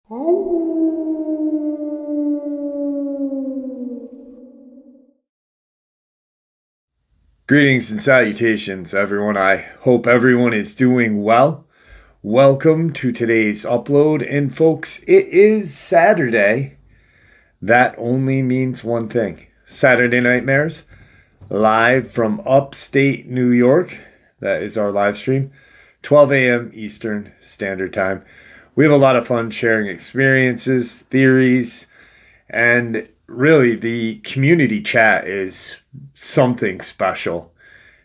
Greetings and salutations, everyone. I hope everyone is doing well. Welcome to today's upload. And folks, it is Saturday. That only means one thing: Saturday Nightmares, live from upstate New York. That is our live stream, 12 a.m. Eastern Standard Time. We have a lot of fun sharing experiences, theories, and really the community chat is something special.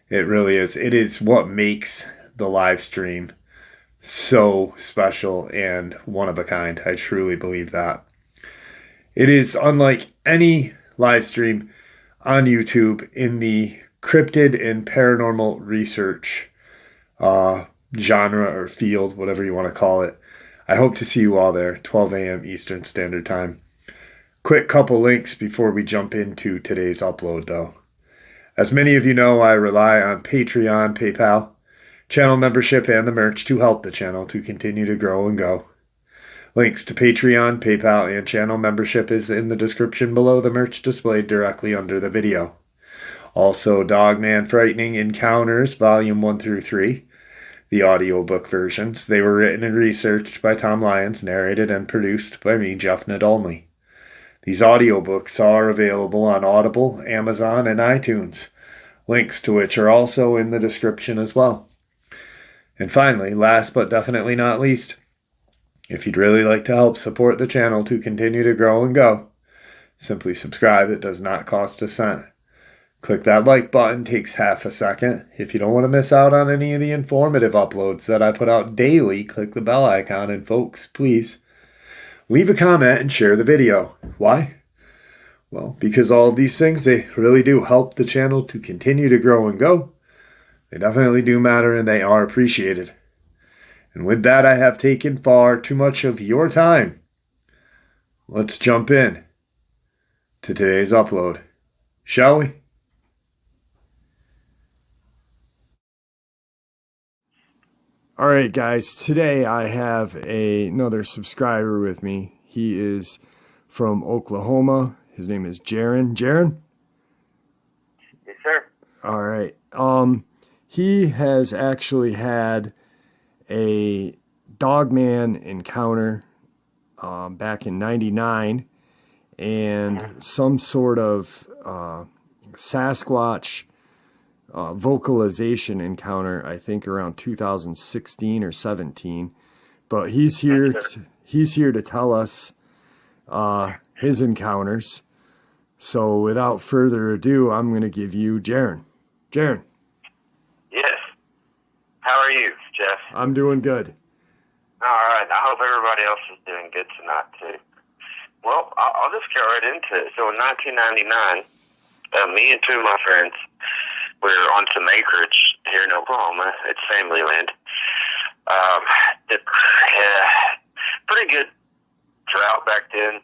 It really is. It is what makes the live stream so special and one of a kind. I truly believe that. It is unlike any live stream on YouTube in the cryptid and paranormal research genre or field, whatever you want to call it. I hope to see you all there, 12 a.m. Eastern Standard Time. Quick couple links before we jump into today's upload, though. As many of you know, I rely on Patreon, PayPal, channel membership, and the merch to help the channel to continue to grow and go. Links to Patreon, PayPal, and channel membership is in the description below the merch displayed directly under the video. Also, Dogman Frightening Encounters, Volume 1 through 3, the audiobook versions. They were written and researched by Tom Lyons, narrated and produced by me, Jeff Nadolny. These audiobooks are available on Audible, Amazon, and iTunes, links to which are also in the description as well. And finally, last but definitely not least, if you'd really like to help support the channel to continue to grow and go, simply subscribe. It does not cost a cent. Click that like button, takes half a second. If you don't want to miss out on any of the informative uploads that I put out daily, click the bell icon, and folks, please leave a comment and share the video. Why? Well, because all of these things, they really do help the channel to continue to grow and go. They definitely do matter, and they are appreciated. And with that, I have taken far too much of your time. Let's jump in to today's upload, shall we? All right, guys, today I have another subscriber with me. He is from Oklahoma. His name is Jaron. Jaron? Yes, sir. All right. He has actually had a Dogman encounter back in '99 and some sort of Sasquatch vocalization encounter, I think around 2016 or 17. But he's here to tell us his encounters. So without further ado, I'm going to give you Jaron. Jaron. Yes. How are you, Jeff? I'm doing good. All right. I hope everybody else is doing good tonight, too. Well, I'll just get right into it. So in 1999, me and two of my friends were on some acreage here in Oklahoma. It's family land. Pretty good drought back then.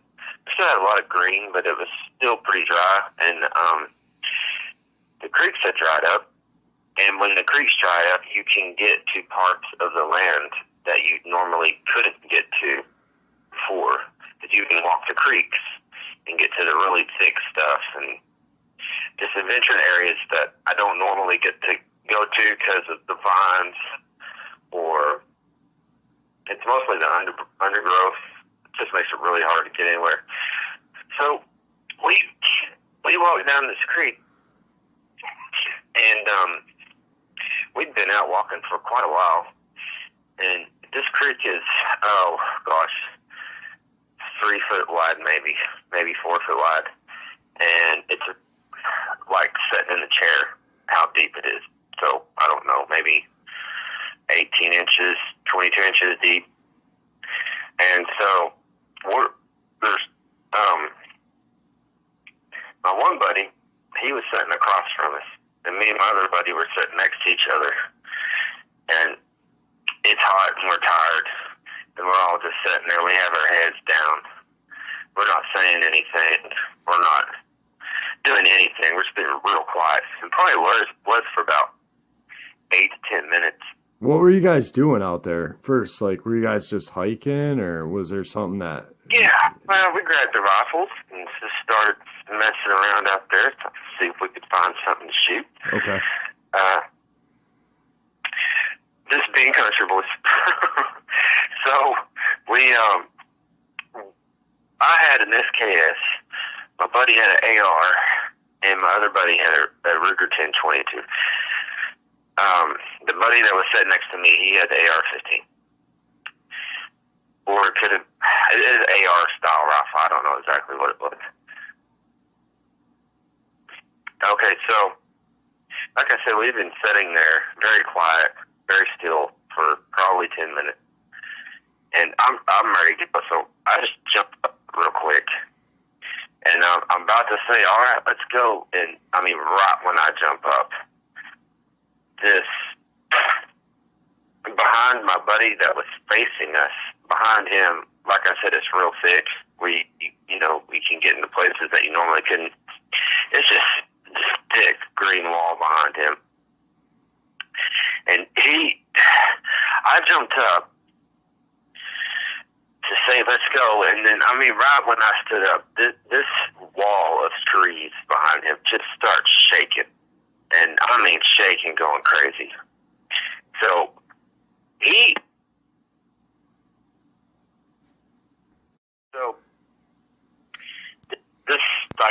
Still had a lot of green, but it was still pretty dry. And the creeks had dried up. And when the creeks dry up, you can get to parts of the land that you normally couldn't get to before. That you can walk the creeks and get to the really thick stuff and just adventure areas that I don't normally get to go to because of the vines, or it's mostly the undergrowth. It just makes it really hard to get anywhere. So we walked down this creek, and we'd been out walking for quite a while. And this creek is, 3 foot wide, maybe 4 foot wide, and it's like sitting in a chair how deep it is. So I don't know, maybe 18 inches, 22 inches deep. And so there's my one buddy, he was sitting across from us, and me and my other buddy were sitting next to each other. And it's hot and we're tired, and we're all just sitting there. We have our heads down. We're not saying anything. We're not doing anything. We're just being real quiet. And probably was for about 8 to 10 minutes. What were you guys doing out there first? Like, were you guys just hiking, or was there something that? Yeah, well, we grabbed the rifles and just started messing around out there to see if we could find something to shoot. Okay. This being country boys. So we, I had an SKS, my buddy had an AR, and my other buddy had a Ruger 1022. The buddy that was sitting next to me, he had the AR-15. Or it could have, it is AR style rifle. I don't know exactly what it was. Okay, so, like I said, we've been sitting there very quiet, very still for probably 10 minutes. And I'm ready to go. So I just jumped up real quick. And I'm about to say, all right, let's go. And I mean, right when I jump up, this, behind my buddy that was facing us, behind him, like I said, it's real thick. We can get into places that you normally couldn't. It's just this thick green wall behind him. And I jumped up to say, let's go. And then, I mean, right when I stood up, this wall of trees behind him just starts shaking. And I mean, shaking, going crazy. So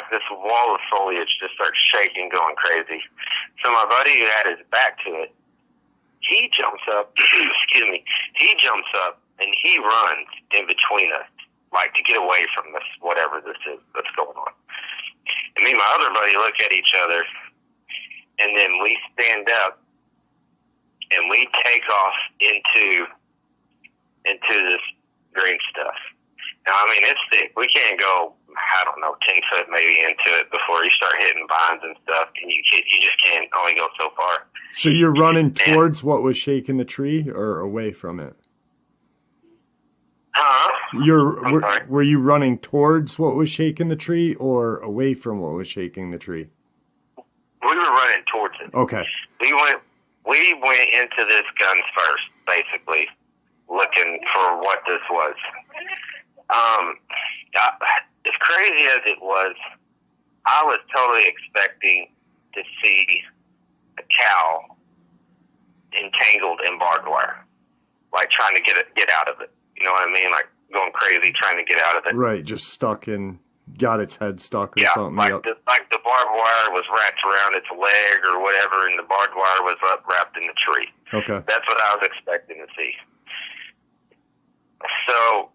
this wall of foliage just starts shaking, going crazy. So my buddy who had his back to it, he jumps up, excuse me, he jumps up and he runs in between us, like to get away from this, whatever this is that's going on. And me and my other buddy look at each other, and then we stand up and we take off into this green stuff. Now, I mean, it's thick. We can't go, I don't know, 10 foot maybe into it before you start hitting vines and stuff, and you just can't only go so far. So you're running towards what was shaking the tree, or away from it? Huh? Were you running towards what was shaking the tree, or away from what was shaking the tree? We were running towards it. Okay. We went into this guns first, basically, looking for what this was. As crazy as it was, I was totally expecting to see a cow entangled in barbed wire, like trying to get out of it. You know what I mean? Like going crazy trying to get out of it. Right, just stuck in, got its head stuck or something. Like the barbed wire was wrapped around its leg or whatever, and the barbed wire was wrapped in the tree. Okay. That's what I was expecting to see. So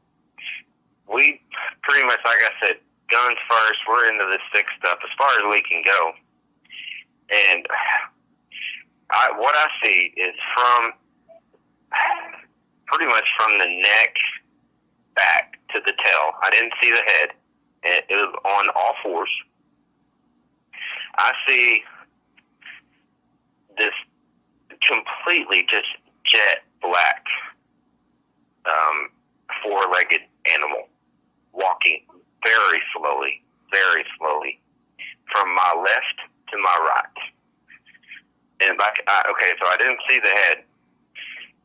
we pretty much, like I said, guns first. We're into this thick stuff as far as we can go. And what I see is pretty much from the neck back to the tail. I didn't see the head. It was on all fours. I see this completely just jet black four-legged animal walking very slowly from my left to my right. And so I didn't see the head,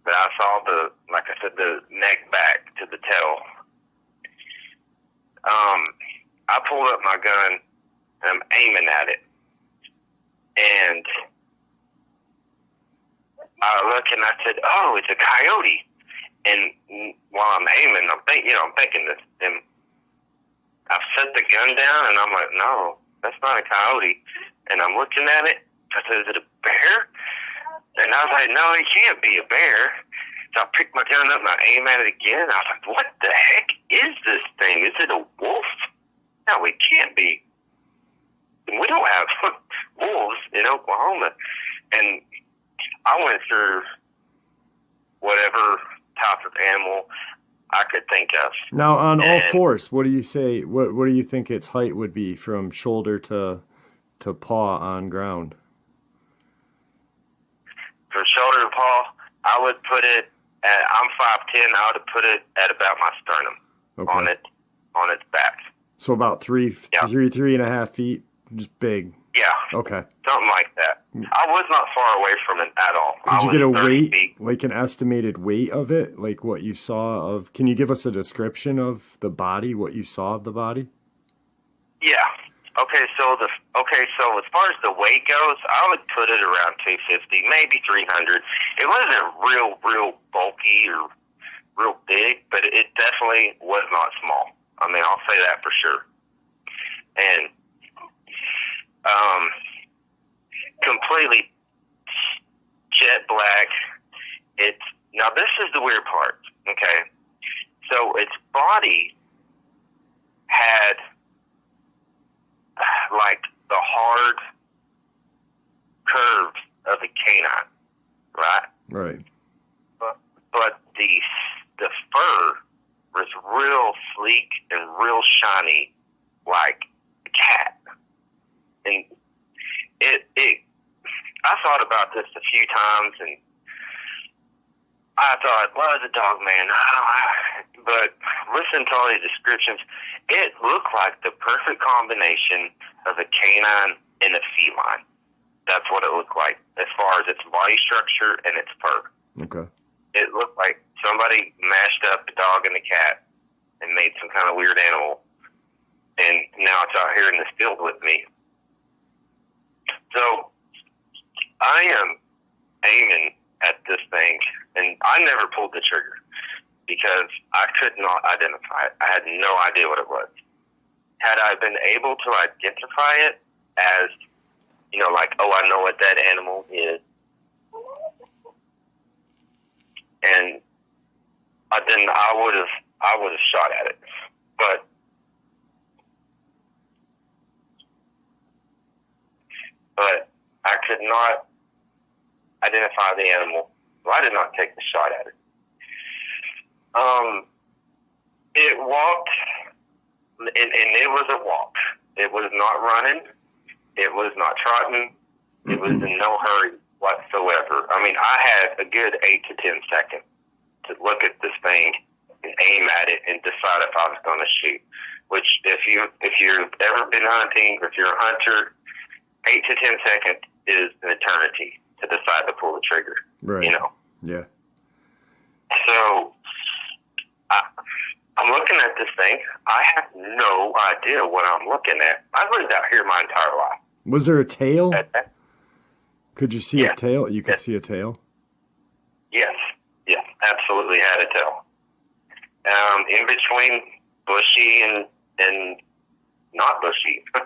but I saw the neck back to the tail. I pulled up my gun and I'm aiming at it, and I look and I said, "Oh, it's a coyote." And while I'm aiming, I'm thinking this, and I've set the gun down, and I'm like, "No, that's not a coyote." And I'm looking at it. I said, "Is it a bear?" And I was like, "No, it can't be a bear." So I picked my gun up and I aim at it again. I was like, "What the heck is this thing? Is it a wolf?" No, it can't be. We don't have wolves in Oklahoma. And I went through whatever type of animal I could think of. Now, on all fours, what do you say? What do you think its height would be from shoulder to paw on ground? From shoulder to paw, I would put it at, I'm 5'10", I would put it at about my sternum. Okay. on its back. So about 3.5 feet. Just big. Yeah. Okay. Something like that. I was not far away from it at all. Could you get a 30 weight, feet. like an estimated weight of it? Like what you saw of, can you give us a description of the body, what you saw of the body? Yeah. So as far as the weight goes, I would put it around 250, maybe 300. It wasn't real bulky or real big, but it definitely was not small. I mean, I'll say that for sure. And completely jet black. Now this is the weird part. Okay, so its body had like the hard curves of a canine, right? Right. But the fur was real sleek and real shiny, like a cat. And I thought about this a few times, and I thought, well, it's a Dogman. But listen to all these descriptions. It looked like the perfect combination of a canine and a feline. That's what it looked like as far as its body structure and its fur. Okay. It looked like somebody mashed up a dog and a cat and made some kind of weird animal. And now it's out here in this field with me. So I am aiming at this thing, and I never pulled the trigger because I could not identify it. I had no idea what it was. Had I been able to identify it as, you know, like, oh, I know what that animal is, and then I would have shot at it. But I could not identify the animal, so I did not take the shot at it. It walked, and it was a walk. It was not running. It was not trotting. It was in no hurry whatsoever. I mean, I had a good 8 to 10 seconds to look at this thing and aim at it and decide if I was going to shoot. Which, if you've ever been hunting, or if you're a hunter, 8 to 10 seconds is an eternity to decide to pull the trigger. Right. You know? Yeah. So, I'm looking at this thing. I have no idea what I'm looking at. I've lived out here my entire life. Was there a tail? Could you see Yeah. a tail? You could Yes. see a tail? Yes, absolutely had a tail. In between bushy and not bushy. I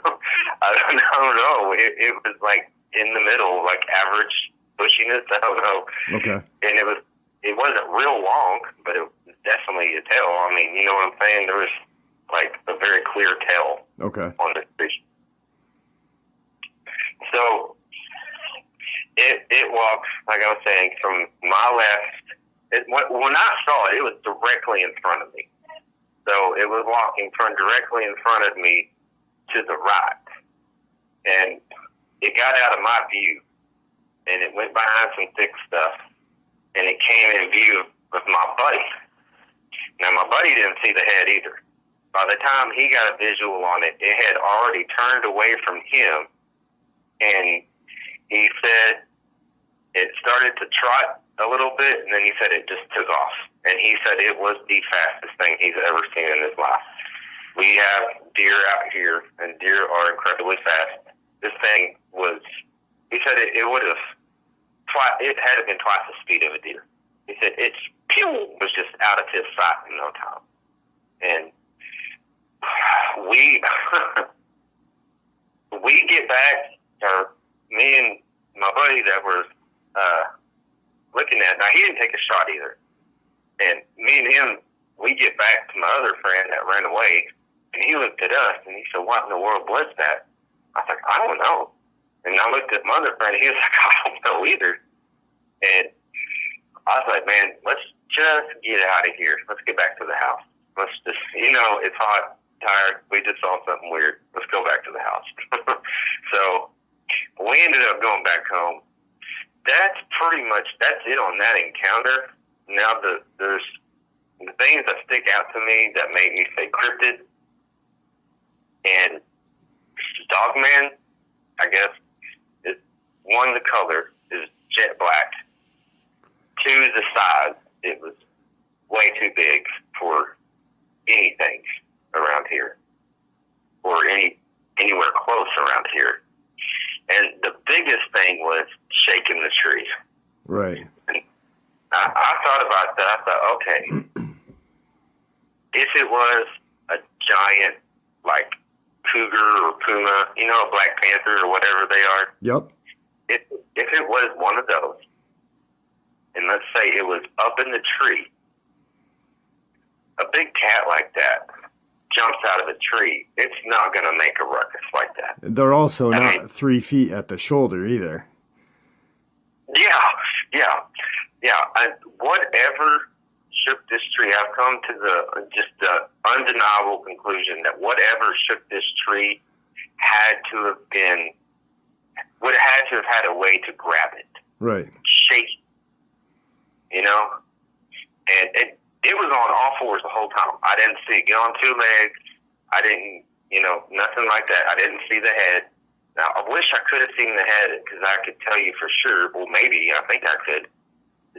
don't know. It was like in the middle, like average bushiness. I don't know. Okay. And it wasn't real long, but it was definitely a tail. I mean, you know what I'm saying? There was like a very clear tail Okay. on this fish. So it walks, like I was saying, from my left. When I saw it, it was directly in front of me. So it was walking from directly in front of me to the right. And it got out of my view. And it went behind some thick stuff. And it came in view of my buddy. Now, my buddy didn't see the head either. By the time he got a visual on it, it had already turned away from him. And he said it started to trot a little bit, and then he said it just took off. And he said it was the fastest thing he's ever seen in his life. We have deer out here, and deer are incredibly fast. This thing was, he said it would have, it had been twice the speed of a deer. He said its pew was just out of his sight in no time. And we get back, or me and my buddy that were looking at, now he didn't take a shot either. And me and him, we get back to my other friend that ran away, and he looked at us, and he said, what in the world was that? I was like, I don't know. And I looked at my other friend, and he was like, I don't know either. And I was like, man, let's just get out of here. Let's get back to the house. Let's just, it's hot, tired. We just saw something weird. Let's go back to the house. So we ended up going back home. That's it on that encounter. Now there's the things that stick out to me that make me say cryptid. And Dogman, I guess, is one, the color is jet black. Two, the size. It was way too big for anything around here or anywhere close around here. And the biggest thing was shaking the tree. Right. And I thought about that. I thought, okay, if it was a giant, like, cougar or puma, you know, a black panther or whatever they are. Yep. If it was one of those, and let's say it was up in the tree, a big cat like that jumps out of a tree, it's not going to make a ruckus like that. They're also not 3 feet at the shoulder either. Yeah. And whatever shook this tree, I've come to the undeniable conclusion that whatever shook this tree would have to have had a way to grab it. Right. Shake it. You know? And it was on all fours the whole time. I didn't see it get on 2 legs. I didn't, nothing like that. I didn't see the head. Now, I wish I could have seen the head because I could tell you for sure, well, maybe, I think I could,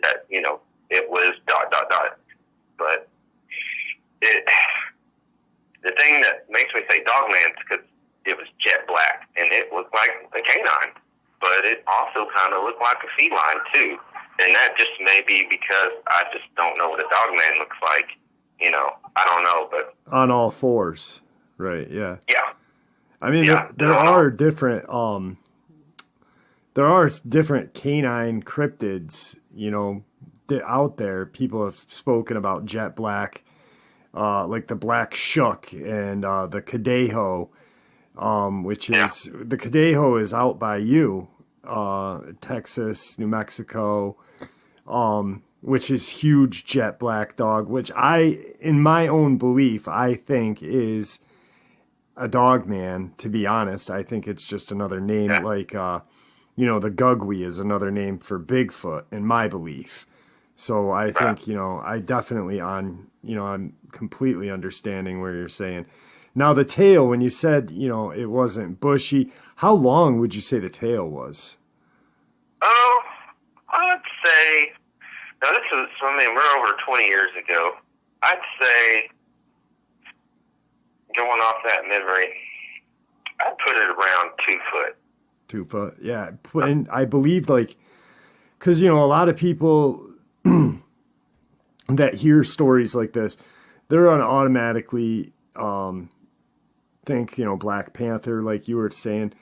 that, it was ... But the thing that makes me say Dogman is because it was jet black, and it looked like a canine, but it also kind of looked like a feline, too. And that just may be because I just don't know what a Dogman looks like. I don't know, but... On all fours. Right, yeah. Yeah. I mean, there are different canine cryptids, out there. People have spoken about jet black, like the black shuck and the Cadejo, which is the Cadejo is out by you, Texas, New Mexico, which is huge jet black dog, which in my own belief, I think is a Dogman, to be honest. I think it's just another name, like, the Gugwe is another name for Bigfoot, in my belief. So I think, I definitely I'm completely understanding where you're saying. Now, the tail, when you said, it wasn't bushy, how long would you say the tail was? Oh, I would say, now we're over 20 years ago. I'd say, going off that memory, I'd put it around 2 foot. 2 foot, yeah. And I believe, because, a lot of people that hear stories like this, they're going to automatically think, Black Panther, like you were saying.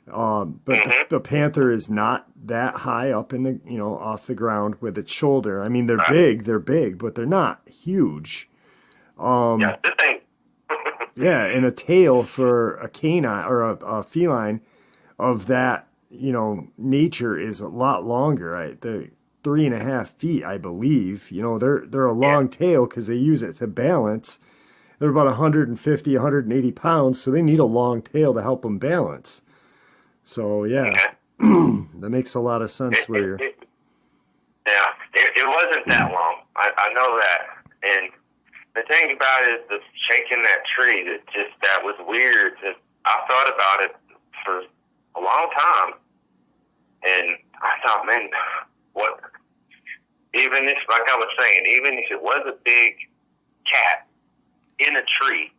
But the panther is not that high up in the, off the ground with its shoulder. I mean, they're big, but they're not huge. The thing. Yeah, and a tail for a canine or a feline of that, nature is a lot longer. Right? The 3.5 feet, I believe. They're a long tail because they use it to balance. They're about 150, 180 pounds, so they need a long tail to help them balance. So, that makes a lot of sense. It wasn't that long. I know that. And the thing about it is the shaking that tree, that was weird. I thought about it for a long time. And I thought, man, what? Even if, like I was saying, even if it was a big cat in a tree,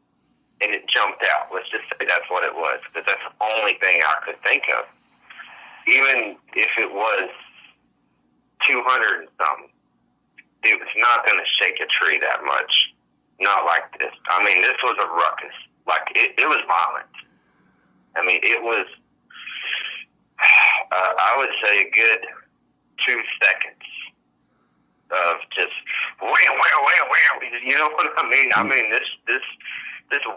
and it jumped out. Let's just say that's what it was, because that's the only thing I could think of. Even if it was 200 and something, it was not going to shake a tree that much. Not like this. I mean, this was a ruckus. Like, it was violent. I mean, it was, I would say, a good 2 seconds of just wham, wham, wham, wham. You know what I mean? I mean, this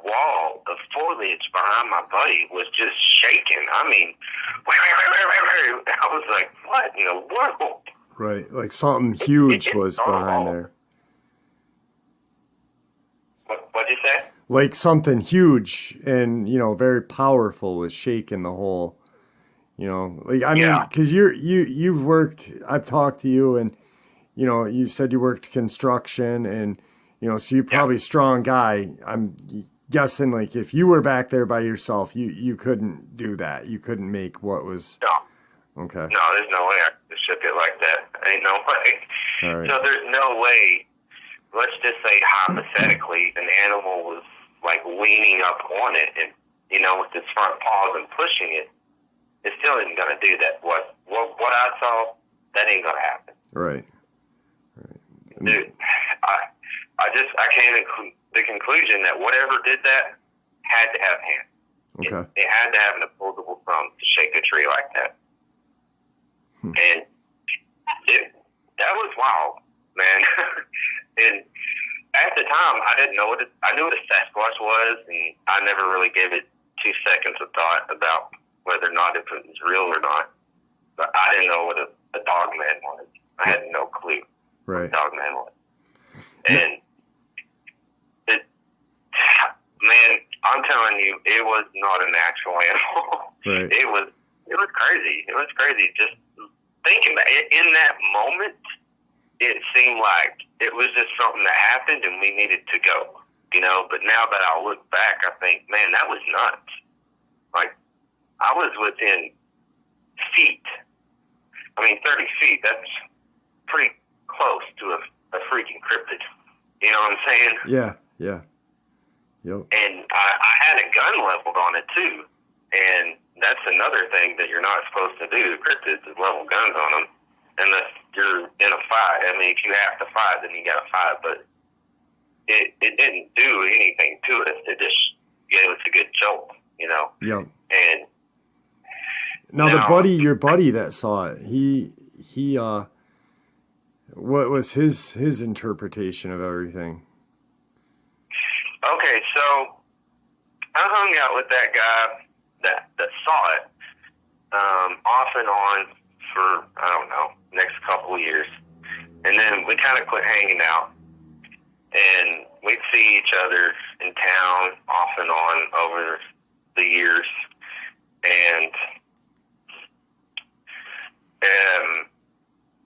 wall of foliage behind my buddy was just shaking. I mean, I was like, what in the world? Right, like something huge was behind there. What'd you say? Like something huge and, very powerful was shaking the whole, like, I mean, because you've worked, I've talked to you and, you said you worked construction and, so you're probably a strong guy. guessing like if you were back there by yourself, you couldn't do that. You couldn't make what was. No. Okay. No, there's no way I could shook it like that. Ain't no way. All right. So there's no way. Let's just say hypothetically, an animal was like leaning up on it, and with its front paws and pushing it. It still isn't gonna do that. What I saw, that ain't gonna happen. Right. Dude, I came to the conclusion that whatever did that had to have hands. Okay. It had to have an opposable thumb to shake a tree like that. And that was wild, man. And at the time, I didn't know I knew what a Sasquatch was, and I never really gave it 2 seconds of thought about whether or not it was real or not. But I didn't know what a Dogman was. I had no clue what a Dogman was. And man, I'm telling you, it was not a natural animal. Right. It was crazy. It was crazy. Just thinking that in that moment, it seemed like it was just something that happened and we needed to go. But now that I look back, I think, man, that was nuts. Like, I was within feet. 30 feet, that's pretty close to a freaking cryptid. You know what I'm saying? Yeah. Yep. And I had a gun leveled on it, too. And that's another thing that you're not supposed to do. Cryptids is level guns on them. Unless you're in a fight. If you have to fight, then you got to fight. But it didn't do anything to us. It just gave us a good jolt, Yep. And now your buddy that saw it, he what was his interpretation of everything? Okay, so I hung out with that guy that saw it off and on for, I don't know, next couple of years. And then we kind of quit hanging out. And we'd see each other in town off and on over the years. And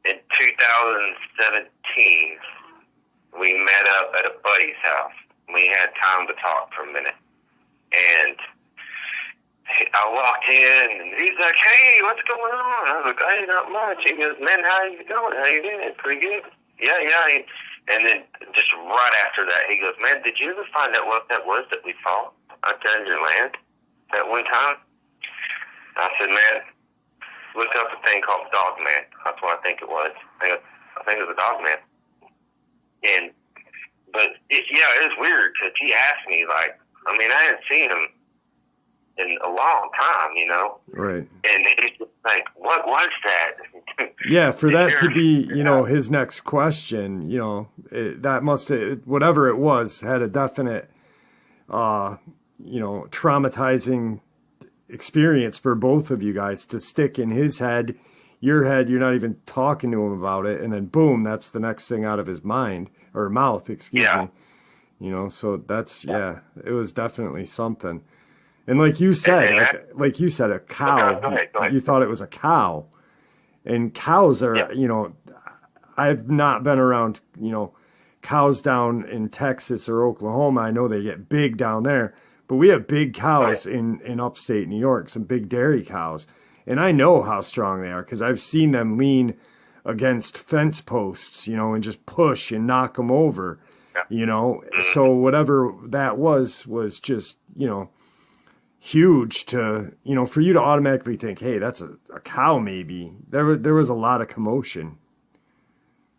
in 2017, we met up at a buddy's house. We had time to talk for a minute. And I walked in, and he's like, "Hey, what's going on?" I was like, "Hey, not much." He goes, "Man, how you doing? How you doing? Pretty good." Yeah. And then just right after that, he goes, "Man, did you ever find out what that was that we saw out there in your land that one time?" I said, "Man, look up a thing called Dogman. That's what I think it was. I think it was a Dogman." But it was weird because he asked me, like, I hadn't seen him in a long time, Right. And he's just like, "What was that?" Yeah, for that to be, his next question, that must have, whatever it was, had a definite, traumatizing experience for both of you guys to stick in his head, your head, you're not even talking to him about it, and then boom, that's the next thing out of his mind, or mouth, excuse me. So that's, it was definitely something. And like you said, a cow, Go ahead. you thought it was a cow. And cows are, I've not been around, cows down in Texas or Oklahoma. I know they get big down there, but we have big cows in upstate New York, some big dairy cows. And I know how strong they are because I've seen them lean against fence posts, and just push and knock them over, So whatever that was just, huge to, for you to automatically think, hey, that's a cow maybe. There was a lot of commotion.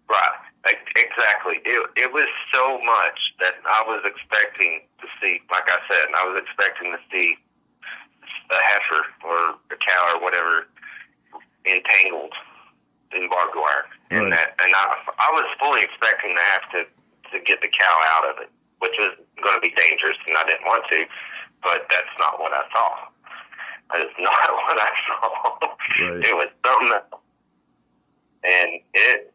Right, exactly. It was so much that I was expecting to see, like I said, I was expecting to see a heifer or a cow or whatever entangled in barbed wire. Right. And I was fully expecting to have to get the cow out of it, which was going to be dangerous, and I didn't want to. But that's not what I saw. That is not what I saw. Right. It was something else. And it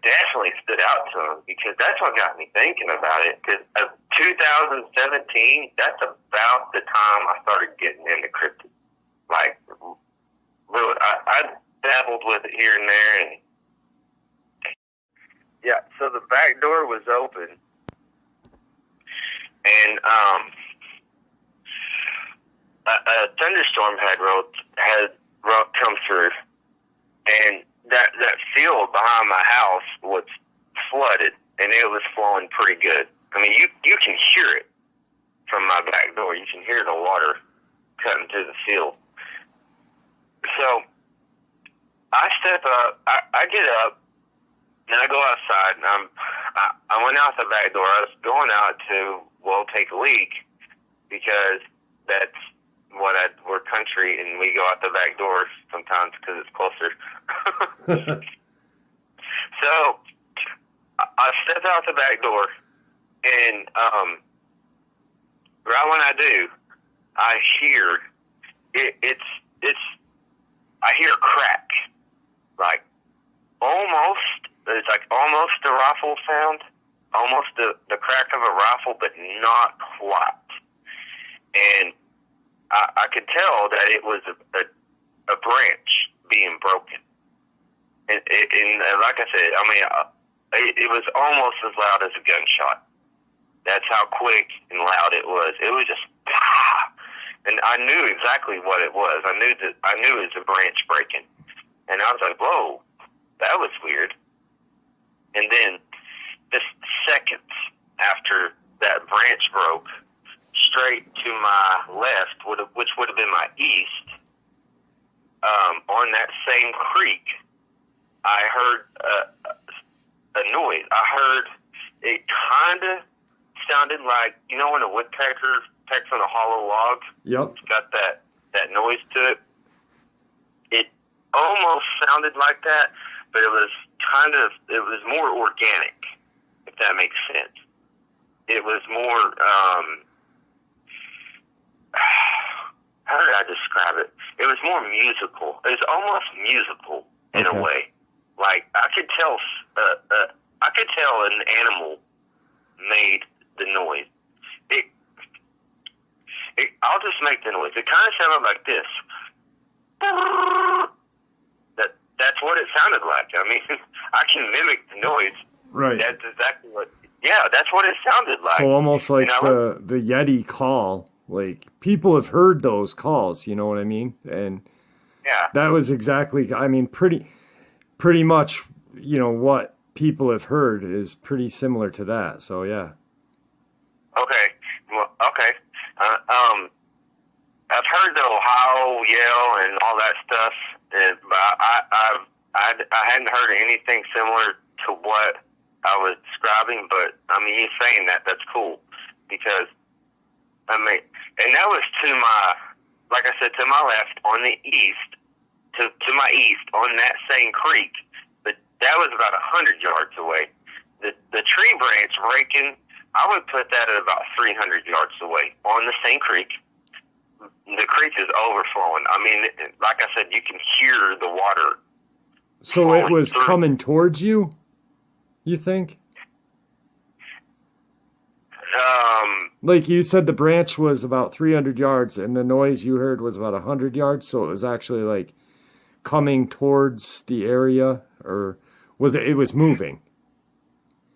definitely stood out to him because that's what got me thinking about it. Because 2017, that's about the time I started getting into cryptids. Like, really, I dabbled with it here and there. And so the back door was open. and a thunderstorm had come through, and that field behind my house was flooded, and it was flowing pretty good. I mean, you can hear it from my back door. You can hear the water cutting through the field. So I step up, I get up, and I go outside, and I went out the back door. I was going out to, take a leak, because that's we're country, and we go out the back door sometimes because it's closer. So I step out the back door, and right when I do, I hear I hear a crack, like it's like almost a rifle sound, almost the crack of a rifle, but not quite. And I could tell that it was a branch being broken. And like I said, I mean, it was almost as loud as a gunshot. That's how quick and loud it was. It was just, and I knew exactly what it was. I knew it was a branch breaking. And I was like, whoa, that was weird. And then just seconds after that branch broke, straight to my left, which would have been my east, on that same creek, I heard a noise. I heard it kind of sounded like, when a woodpecker pecks on a hollow log? Yep. It's got that noise to it. It almost sounded like that, but it was more organic, if that makes sense. It was more, how did I describe it? It was more musical. It was almost musical in a way. Like, I could tell an animal made the noise. I'll just make the noise. It kind of sounded like this. That's what it sounded like. I mean, I can mimic the noise. Right. That's exactly that's what it sounded like. So almost like the Yeti call. Like, people have heard those calls, you know what I mean? And that was exactly, I mean, pretty much, what people have heard is pretty similar to that. So, yeah. Okay. Well, okay. I've heard the Ohio yell and all that stuff, but I hadn't heard anything similar to what I was describing. But I mean, you saying that's cool, because I mean, and that was to my, like I said, to my left on the east, to my east on that same creek, but that was about 100 yards away. The tree branch breaking, I would put that at about 300 yards away on the same creek. The creek is overflowing. I mean, like I said, you can hear the water. So it was coming towards you, you think? Like you said, the branch was about 300 yards, and the noise you heard was about 100 yards, so it was actually, like, coming towards the area, or was it was moving?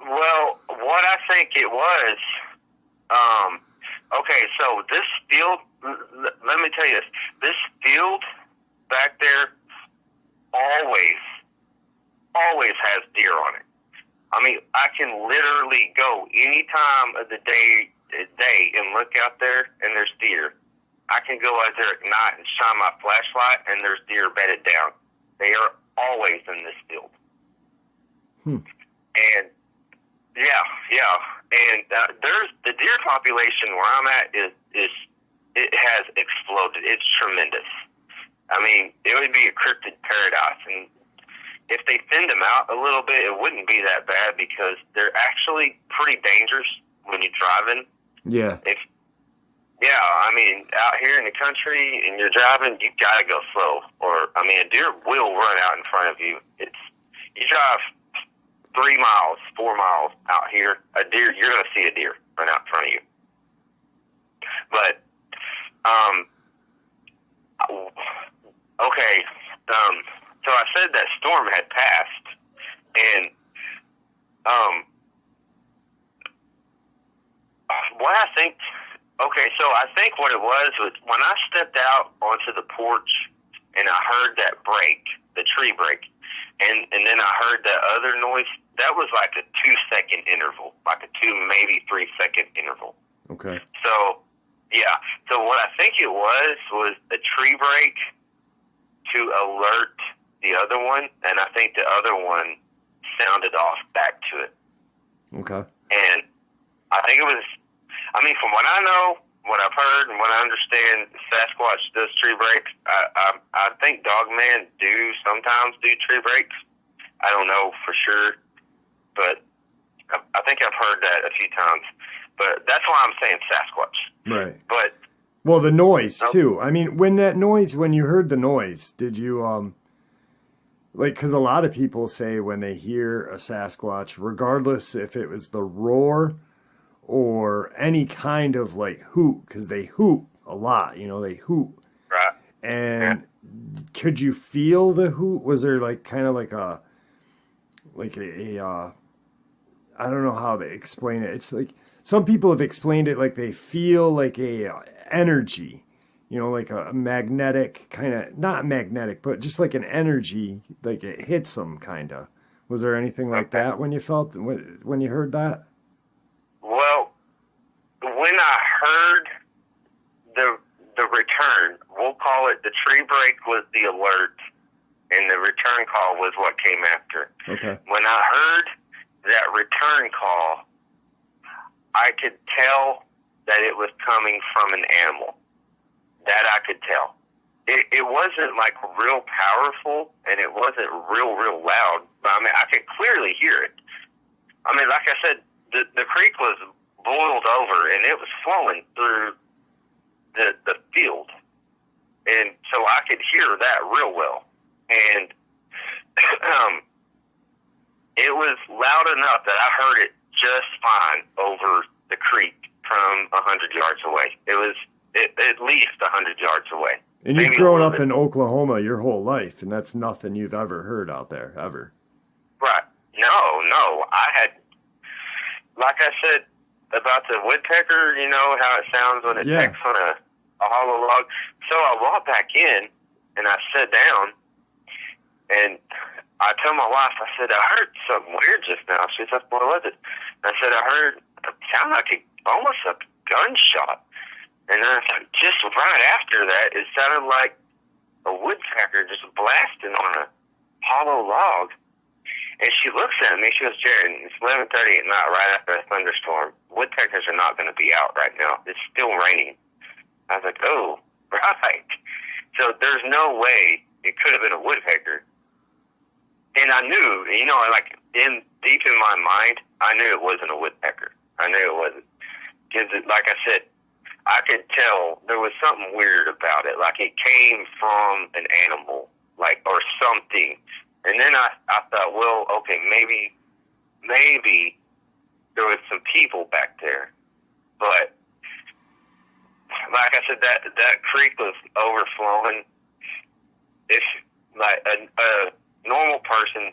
Well, what I think it was, okay, so this field, let me tell you this field back there always has deer on it. I mean, I can literally go any time of the day and look out there, and there's deer. I can go out there at night and shine my flashlight, and there's deer bedded down. They are always in this field. And and there's the deer population where I'm at is it has exploded. It's tremendous. I mean, it would be a cryptid paradise, and if they thinned them out a little bit, it wouldn't be that bad, because they're actually pretty dangerous when you're driving. Yeah. I mean, out here in the country and you're driving, you gotta go slow, or I mean, a deer will run out in front of you. You drive 3 miles, 4 miles out here, you're gonna see a deer run out in front of you. But okay. So I said that storm had passed, and what I think, okay, so I think what it was when I stepped out onto the porch and I heard that break, the tree break, and then I heard that other noise, that was like a 2-second interval, like a 2, maybe 3-second interval. Okay. So, yeah. So what I think it was a tree break to alert the other one, and I think the other one sounded off back to it. Okay. And I think it was, I mean, from what I know, what I've heard, and what I understand, Sasquatch does tree breaks. I think Dogman sometimes do tree breaks. I don't know for sure, but I think I've heard that a few times. But that's why I'm saying Sasquatch. Right. But well, the noise too. I mean, when you heard the noise, did you like? Because a lot of people say when they hear a Sasquatch, regardless if it was the roar or any kind of like hoot, because they hoot a lot. They hoot. Right. And could you feel the hoot? Was there like kind of like a I don't know how to explain it. It's like some people have explained it like they feel like a energy, like a magnetic kind of, not magnetic, but just like an energy, like it hits them kind of. Was there anything like that when you heard that? Well, when I heard the return, we'll call it the tree break was the alert, and the return call was what came after. Okay. When I heard that return call, I could tell that it was coming from an animal. That I could tell. It wasn't like real powerful, and it wasn't real loud, but I mean, I could clearly hear it. I mean, like I said, the creek was boiled over, and it was flowing through the field. And so I could hear that real well. And it was loud enough that I heard it just fine over the creek from 100 yards away. It was at least 100 yards away. And you've grown up in Oklahoma your whole life, and that's nothing you've ever heard out there, ever. Right. No. I had, like I said about the woodpecker, how it sounds when it pecks on a hollow log. So I walked back in, and I sat down, and I told my wife, I said, I heard something weird just now. She said, what was it? I said, I heard it sounded like almost a gunshot. And then just right after that, it sounded like a woodpecker just blasting on a hollow log. And she looks at me, she goes, Jared, it's 11:30 at night, right after a thunderstorm. Woodpeckers are not going to be out right now. It's still raining. I was like, oh, right. So there's no way it could have been a woodpecker. And I knew, like deep in my mind, I knew it wasn't a woodpecker. I knew it wasn't. Because, like I said, I could tell there was something weird about it. Like it came from an animal, or something. And then I thought, well, okay, maybe there was some people back there. But like I said, that creek was overflowing. If like a normal person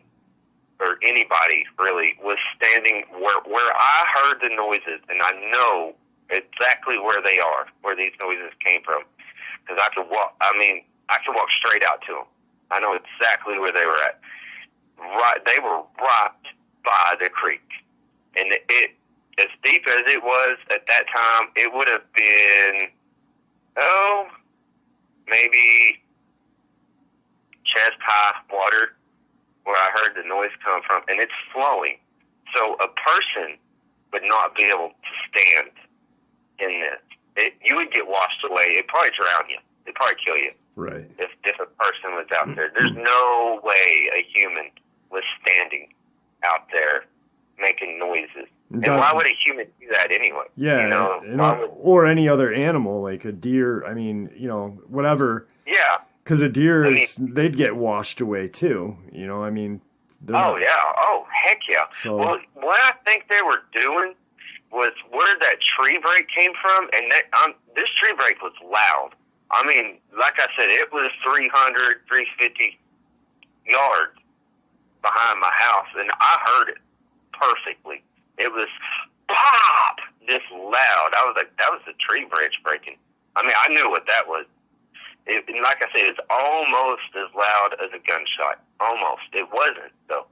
or anybody really was standing where I heard the noises, and I know exactly where they are, where these noises came from, because I could walk straight out to them. I know exactly where they were at. Right, they were right by the creek, and it as deep as it was at that time, it would have been maybe chest high water where I heard the noise come from, and it's flowing. So a person would not be able to stand in this. You would get washed away. It'd probably drown you. It'd probably kill you. Right. If a person was out there. There's no way a human was standing out there making noises. And why would a human do that anyway? Yeah, or any other animal, like a deer, whatever. Yeah. Because a deer, they'd get washed away too, Oh, yeah. Oh, heck yeah. So, well, what I think they were doing was where that tree break came from, and this tree break was loud. I mean, like I said, it was 300, 350 yards behind my house, and I heard it perfectly. It was pop, this loud. I was like, that was a tree branch breaking. I mean, I knew what that was. And like I said, it's almost as loud as a gunshot. Almost. It wasn't, though.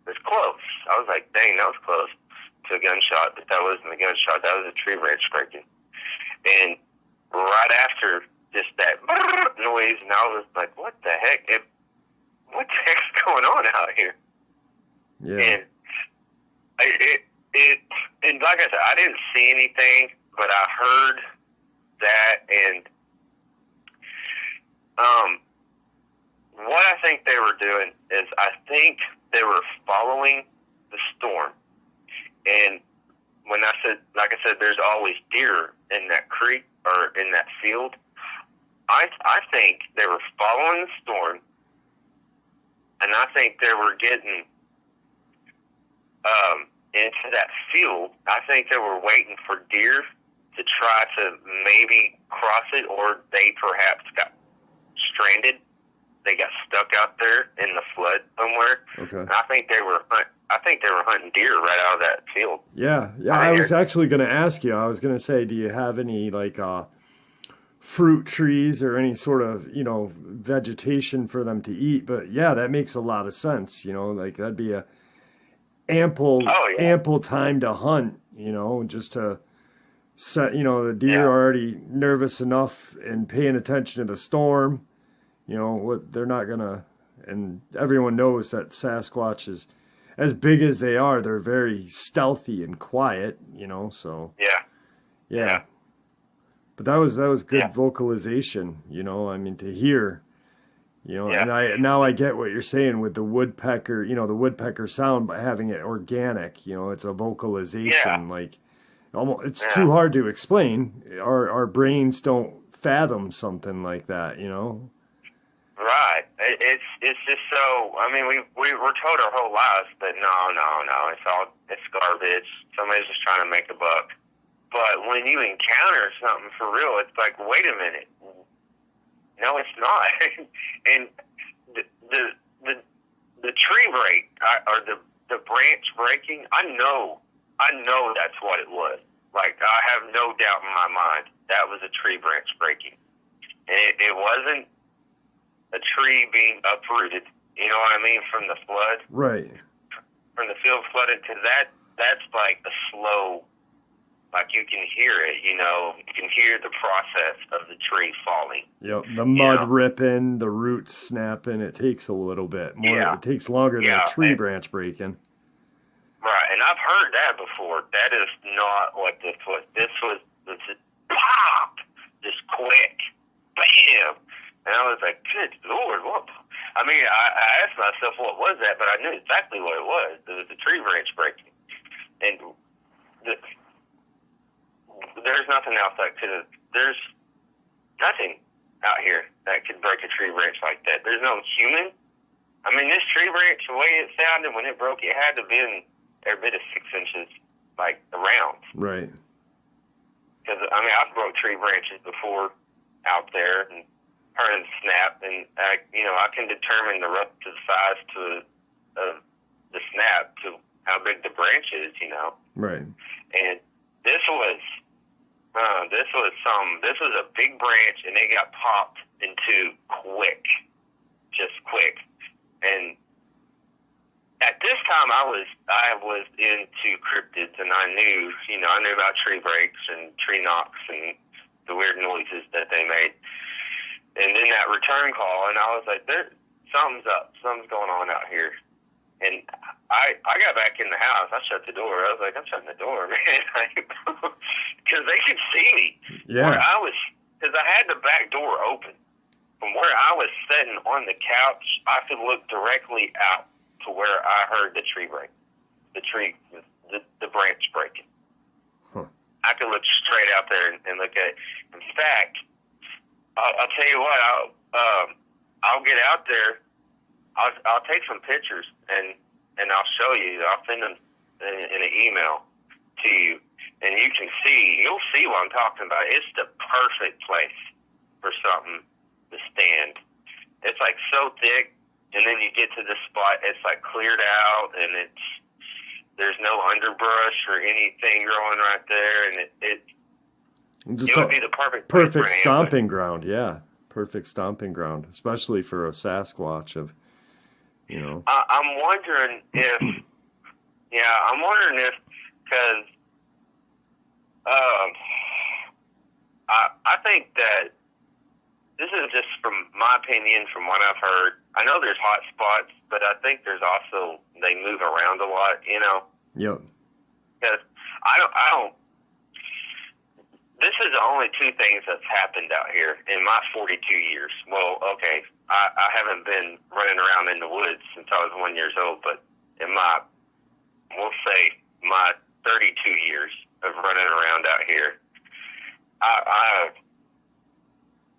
It was close. I was like, dang, that was close to a gunshot, but that wasn't a gunshot. That was a tree branch breaking. And right after just that noise, and I was like, what the heck? What the heck's going on out here? Yeah. And like I said, I didn't see anything, but I heard that, and what I think they were doing is I think they were following the storm. And when I said, like I said, there's always deer in that creek or in that field, I think they were following the storm, and I think they were getting into that field. I think they were waiting for deer to try to maybe cross it, or they perhaps got stranded. They got stuck out there in the flood somewhere. Okay. And I think they were hunting deer right out of that field. Yeah. I was actually going to ask you. I was going to say, do you have any like fruit trees or any sort of, you know, vegetation for them to eat? But yeah, that makes a lot of sense. You know, like that'd be a ample time to hunt. You know, just to set. You know, the deer are already nervous enough and paying attention to the storm. You know what? They're not gonna, and everyone knows that Sasquatch is, as big as they are, they're very stealthy and quiet. You know, so yeah. But that was good vocalization. You know, I mean, to hear. You know, and I get what you're saying with the woodpecker. You know, the woodpecker sound, by having it organic. You know, it's a vocalization. Like, almost, it's too hard to explain. Our brains don't fathom something like that. You know. Right. It's just so. I mean, we were told our whole lives that no, it's garbage. Somebody's just trying to make a buck. But when you encounter something for real, it's like, wait a minute. No, it's not. And the tree break or the branch breaking, I know that's what it was. Like, I have no doubt in my mind that was a tree branch breaking, and it wasn't a tree being uprooted. You know what I mean? From the flood, right? From the field flooded to that. That's like a slow. Like, you can hear it, you know, you can hear the process of the tree falling. Yep, the mud ripping, the roots snapping, it takes a little bit more. It takes longer than a tree branch breaking. Right, and I've heard that before. That is not what this was. This was pop, just quick, bam. And I was like, good Lord, what? I mean, I asked myself, what was that? But I knew exactly what it was. It was the tree branch breaking. And there's nothing else there's nothing out here that could break a tree branch like that. There's no human. I mean, this tree branch, the way it sounded when it broke, it had to have been every bit of 6 inches, like, around. Right. Because, I mean, I've broke tree branches before out there and heard them snap, and, I can determine the relative size of the snap to how big the branch is, you know. Right. And this was a big branch, and they got popped into quick. And at this time, I was into cryptids, and I knew about tree breaks and tree knocks and the weird noises that they made. And then that return call, and I was like, something's up, something's going on out here. And I got back in the house. I shut the door. I was like, I'm shutting the door, man. Because they could see me. Yeah. Because I had the back door open. From where I was sitting on the couch, I could look directly out to where I heard the tree break. The branch breaking. Huh. I could look straight out there and look at it. In fact, I'll tell you what, I'll get out there. I'll take some pictures and I'll show you. I'll send them in an email to you, and you'll see what I'm talking about. It's the perfect place for something to stand. It's like so thick, and then you get to this spot, it's like cleared out, and There's no underbrush or anything growing right there, and it would be the perfect place for an perfect stomping ground. Yeah, perfect stomping ground, especially for a Sasquatch. I'm wondering if, because I think that this is just from my opinion, from what I've heard. I know there's hot spots, but I think there's also, they move around a lot, Yep. Because I don't, this is the only two things that's happened out here in my 42 years. Well, okay, I haven't been running around in the woods since I was 1 year old, but in we'll say my 32 years of running around out here,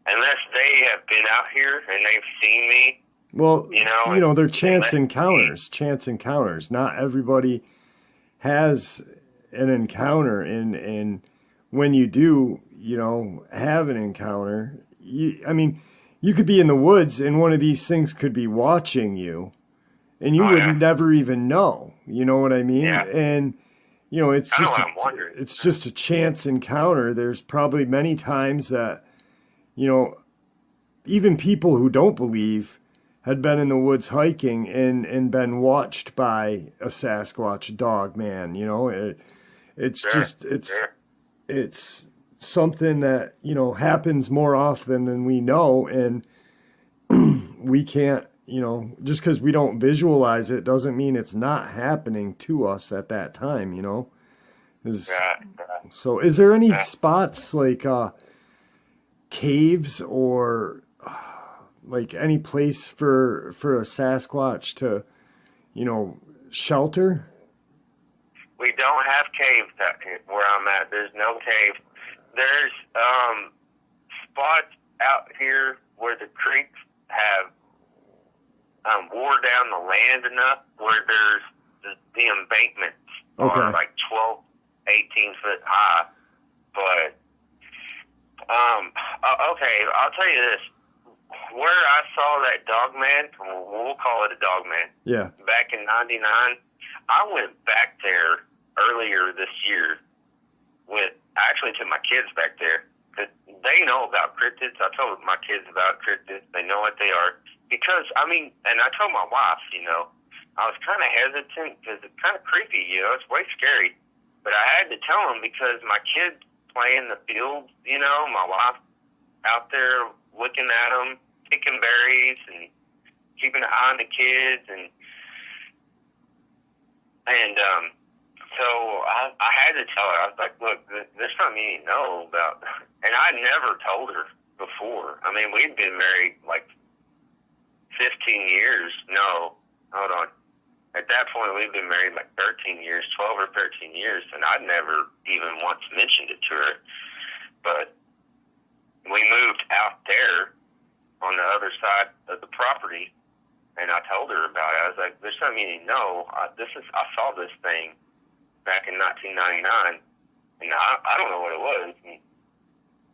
unless they have been out here and they've seen me. Well, they're chance encounters. Not everybody has an encounter, and when you do, have an encounter, you could be in the woods and one of these things could be watching you, and you would never even know. You know what I mean? Yeah. And it's just a chance encounter. There's probably many times that, even people who don't believe had been in the woods hiking and been watched by a Sasquatch, Dogman. It's something that, happens more often than we know, and we can't, just because we don't visualize it doesn't mean it's not happening to us at that time, So is there any spots like caves or like any place for a Sasquatch to, shelter? We don't have caves where I'm at. There's no cave. There's spots out here where the creeks have wore down the land enough where there's the embankments are like 12, 18 foot high. But okay, I'll tell you this. Where I saw that Dogman, we'll call it a Dogman. Yeah. Back in '99, I went back there earlier this year took my kids back there. They know about cryptids. I told my kids about cryptids. They know what they are. Because, and I told my wife, I was kind of hesitant because it's kind of creepy, it's way scary. But I had to tell them because my kids play in the fields, my wife out there looking at them, picking berries and keeping an eye on the kids. So I had to tell her, I was like, look, there's something you need to know about. And I never told her before. We'd been married like 15 years. No, hold on. At that point, we'd been married like 13 years, 12 or 13 years, and I'd never even once mentioned it to her. But we moved out there on the other side of the property, and I told her about it. I was like, there's something you need to know. I saw this thing back in 1999, and I don't know what it was.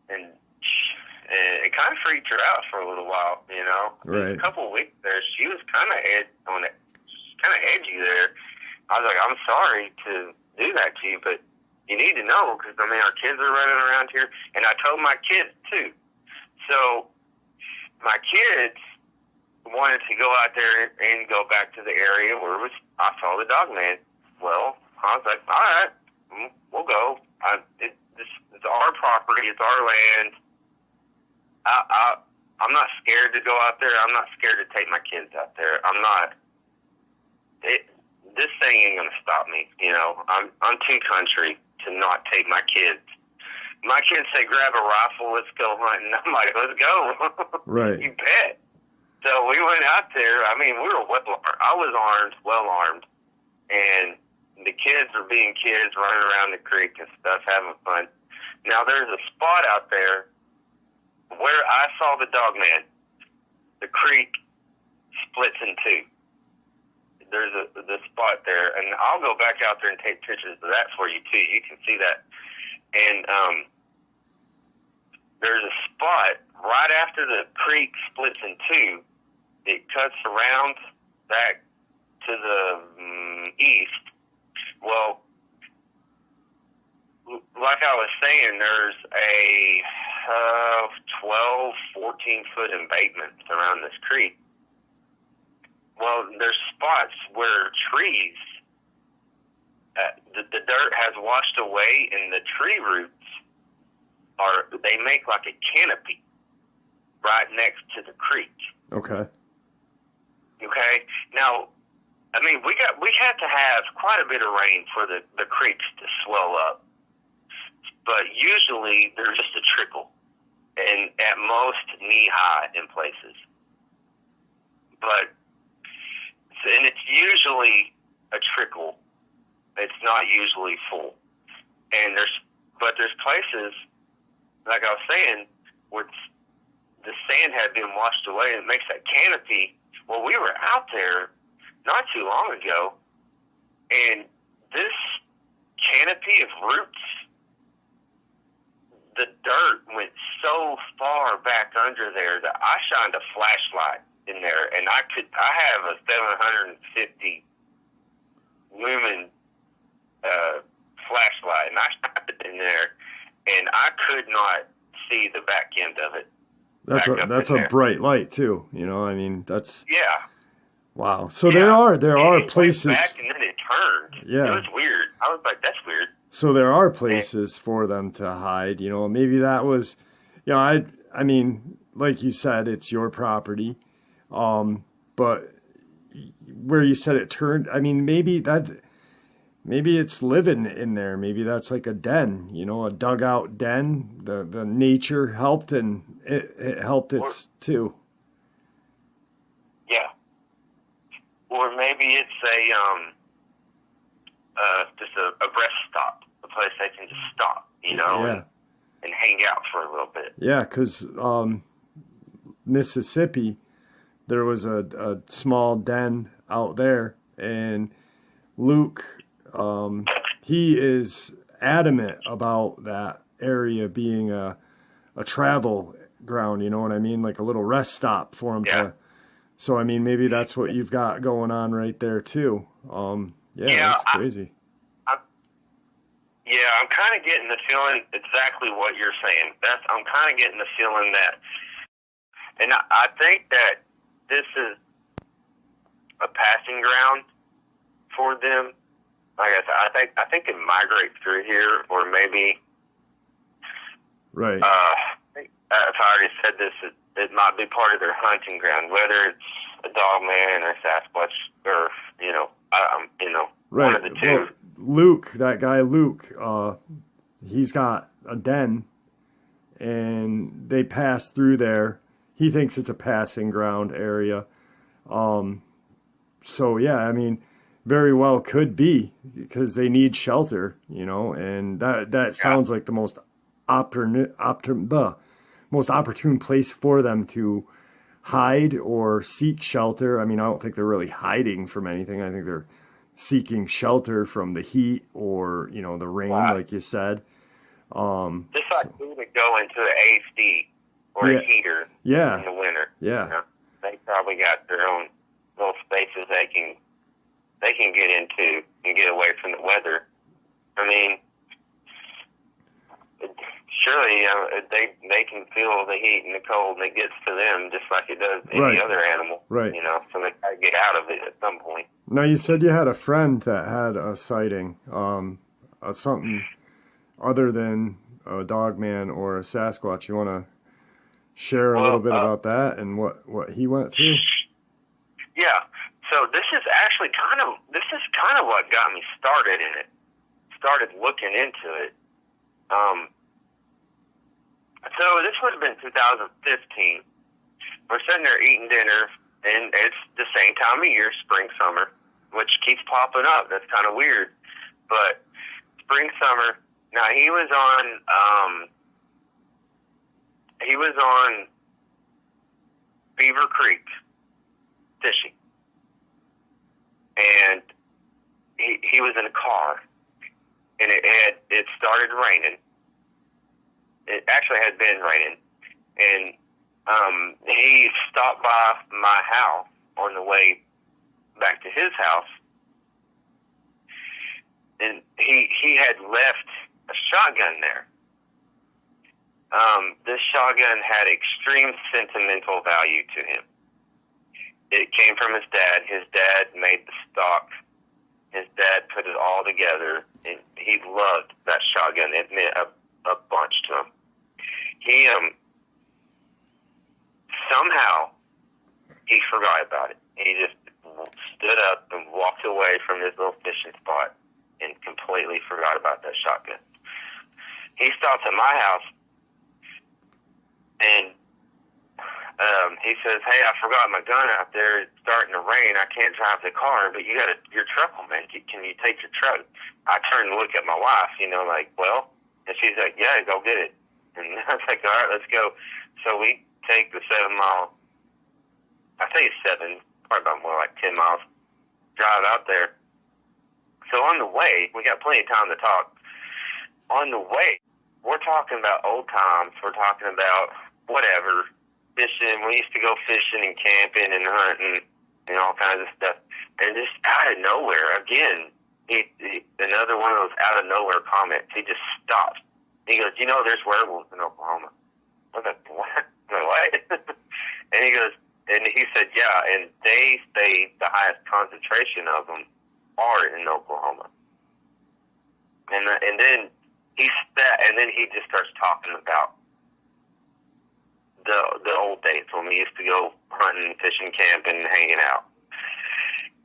And it kind of freaked her out for a little while, Right. A couple of weeks there, she was kind of edgy there. I was like, I'm sorry to do that to you, but you need to know because, our kids are running around here. And I told my kids, too. So my kids wanted to go out there and go back to the area where I saw the Dogman. Well, I was like, all right, we'll go. It's our property. It's our land. I'm not scared to go out there. I'm not scared to take my kids out there. I'm not. This thing ain't gonna stop me. I'm too country to not take my kids. My kids say, grab a rifle, let's go hunting. I'm like, let's go. Right. You bet. So we went out there. We were I was armed, well armed, and the kids were being kids, running around the creek and stuff, having fun. Now there's a spot out there where I saw the Dogman. The creek splits in two. There's the spot there, and I'll go back out there and take pictures of that for you too. You can see that. And there's a spot right after the creek splits in two. It cuts around back to the east Well, like I was saying, there's a 12, 14-foot embankment around this creek. Well, there's spots where trees, the dirt has washed away, and the tree roots they make like a canopy right next to the creek. Okay. Okay. Now, I mean, we had to have quite a bit of rain for the creeks to swell up, but usually they're just a trickle, and at most knee high in places. And it's usually a trickle. It's not usually full. And there's places, like I was saying, where the sand had been washed away and it makes that canopy. Well, we were out there not too long ago, and this canopy of roots, the dirt went so far back under there that I shined a flashlight in there, and I have a 750 lumen flashlight, and I shined it in there, and I could not see the back end of it. That's a bright light too. You know, I mean, that's wow. So yeah. there are places. Went back and then it turned. Yeah, it was weird. I was like, that's weird. So there are places for them to hide. You know, maybe that was, you know, I mean, like you said, it's your property, but where you said it turned, I mean, maybe it's living in there. Maybe that's like a den, you know, a dugout den. The nature helped, and it helped its too. Yeah. Or maybe it's just a rest stop, a place they can just stop, you know, and hang out for a little bit. Yeah, because Mississippi, there was a small den out there, and Luke, he is adamant about that area being a travel ground, you know what I mean? Like a little rest stop for him to. So, I mean, maybe that's what you've got going on right there, too. That's crazy. I'm kind of getting the feeling exactly what you're saying. I'm kind of getting the feeling that, and I think that this is a passing ground for them. Like I said, I think it migrates through here, or maybe. Right. If I already said this, it might be part of their hunting ground, whether it's a Dogman or a Sasquatch, or right. One of the two. Well, Luke, that guy Luke, he's got a den, and they pass through there. He thinks it's a passing ground area. So yeah, I mean, very well could be, because they need shelter, you know, and that sounds like the most most opportune place for them to hide or seek shelter. I mean, I don't think they're really hiding from anything. I think they're seeking shelter from the heat or, you know, the rain, like you said. Just like we would go into an AC or a heater in the winter. Yeah. You know? They probably got their own little spaces they can get into and get away from the weather. I mean, surely, you know, they can feel the heat and the cold, and it gets to them just like it does any other animal. Right. You know, so they gotta get out of it at some point. Now, you said you had a friend that had a sighting, something other than a Dogman or a Sasquatch. You want to share a little bit about that and what he went through? Yeah. So this is kind of what got me started in it. Started looking into it. So this would have been 2015. We're sitting there eating dinner, and it's the same time of year, spring, summer, which keeps popping up. That's kind of weird. But spring, summer. Now he was on Beaver Creek fishing, and he was in a car, and it started raining. It actually had been raining, and he stopped by my house on the way back to his house, and he had left a shotgun there. This shotgun had extreme sentimental value to him. It came from his dad. His dad made the stock. His dad put it all together, and he loved that shotgun. It meant a bunch to him. He somehow he forgot about it. He just stood up and walked away from his little fishing spot and completely forgot about that shotgun. He stops at my house, and he says, "Hey, I forgot my gun out there. It's starting to rain. I can't drive the car, but you got your truck, man. Can you take your truck?" I turn and look at my wife, like, well, and she's like, "Yeah, go get it." And I was like, "All right, let's go." So we take the 7 mile, I think it's 7, probably about more like 10 miles, drive out there. So on the way, we got plenty of time to talk. On the way, we're talking about old times. We're talking about whatever, fishing. We used to go fishing and camping and hunting and all kinds of stuff. And just out of nowhere, again, he another one of those out of nowhere comments. He just stops. He goes, "There's werewolves in Oklahoma." I was like, "What?" What? And he goes, and he said, "Yeah, and they say the highest concentration of them are in Oklahoma." And then he just starts talking about the old days when we used to go hunting, fishing, camping, and hanging out.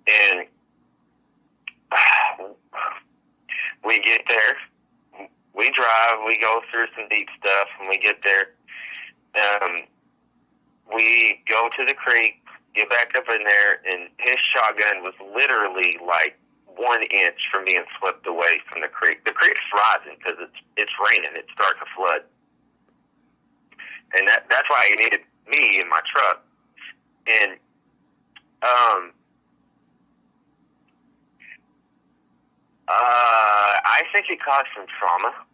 And we get there, we drive, we go through some deep stuff, and we get there. We go to the creek, get back up in there, and his shotgun was literally like 1 inch from being swept away from the creek. The creek's rising because it's raining. It's starting to flood. And that's why he needed me in my truck. And I think it caused some trauma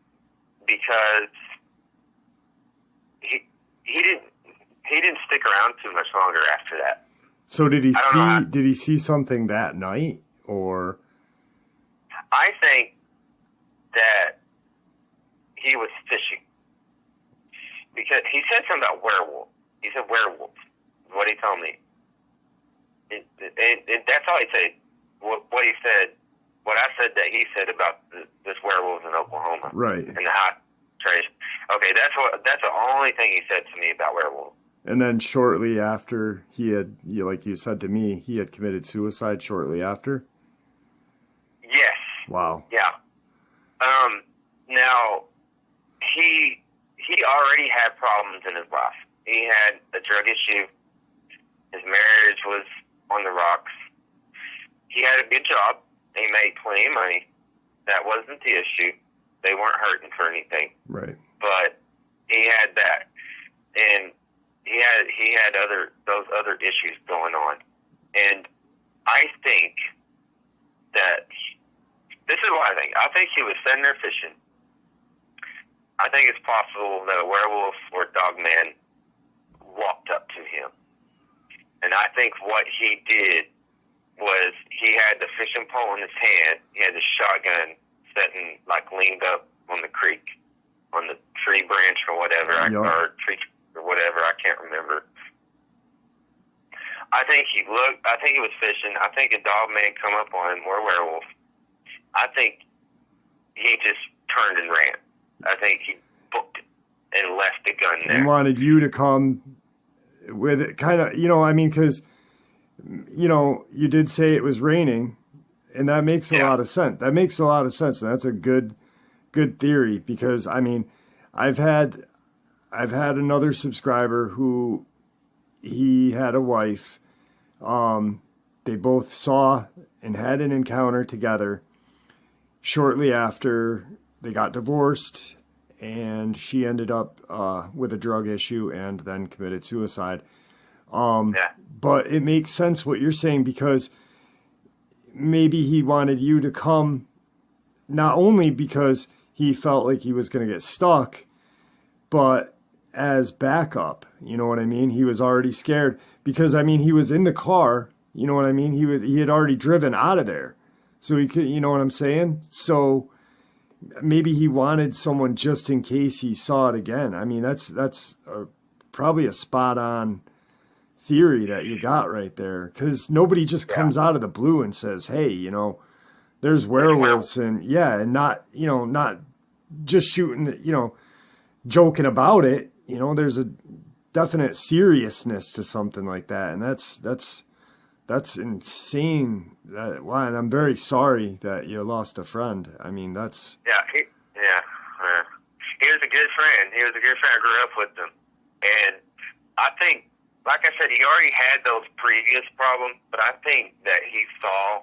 because he didn't stick around too much longer after that. So did he see something that night, or? I think that he was fishing. Because he said something about werewolves. He said werewolves. What he told me. And that's all he said. What he said. What I said that he said about this werewolves in Oklahoma. Right. And the hot trace. Okay, that's the only thing he said to me about werewolves. And then shortly after he had, like you said to me, he had committed suicide shortly after? Yes. Wow. Yeah. Now, he already had problems in his life. He had a drug issue. His marriage was on the rocks. He had a good job. He made plenty of money. That wasn't the issue. They weren't hurting for anything. Right. But he had that. And he had those other issues going on. And I think that this is what I think. I think he was sitting there fishing. I think it's possible that a werewolf or a Dogman walked up to him. And I think what he did was he had the fishing pole in his hand. He had the shotgun sitting, leaned up on the creek, on the tree branch or whatever, or tree or whatever. I can't remember. I think he was fishing. I think a Dogman come up on him, or a werewolf. I think he just turned and ran. I think he booked it and left the gun there. And wanted you to come with it, kind of, because, you did say it was raining, and that makes a lot of sense. That makes a lot of sense, and that's a good theory, because, I've had another subscriber who, he had a wife. They both saw and had an encounter together. Shortly after, they got divorced, and she ended up with a drug issue and then committed suicide. But it makes sense what you're saying, because maybe he wanted you to come, not only because he felt like he was going to get stuck, but as backup. You know what I mean? He was already scared because, he was in the car. You know what I mean? He had already driven out of there. So he could, you know what I'm saying? So maybe he wanted someone just in case he saw it again. I mean, probably a spot on theory that you got right there, because nobody just comes out of the blue and says, "Hey, you know, there's werewolves," and and not just shooting, joking about it. You know, there's a definite seriousness to something like that, and that's insane. And I'm very sorry that you lost a friend. I mean, that's he was a good friend. He was a good friend. I grew up with him, and I think, like I said, he already had those previous problems, but I think that he saw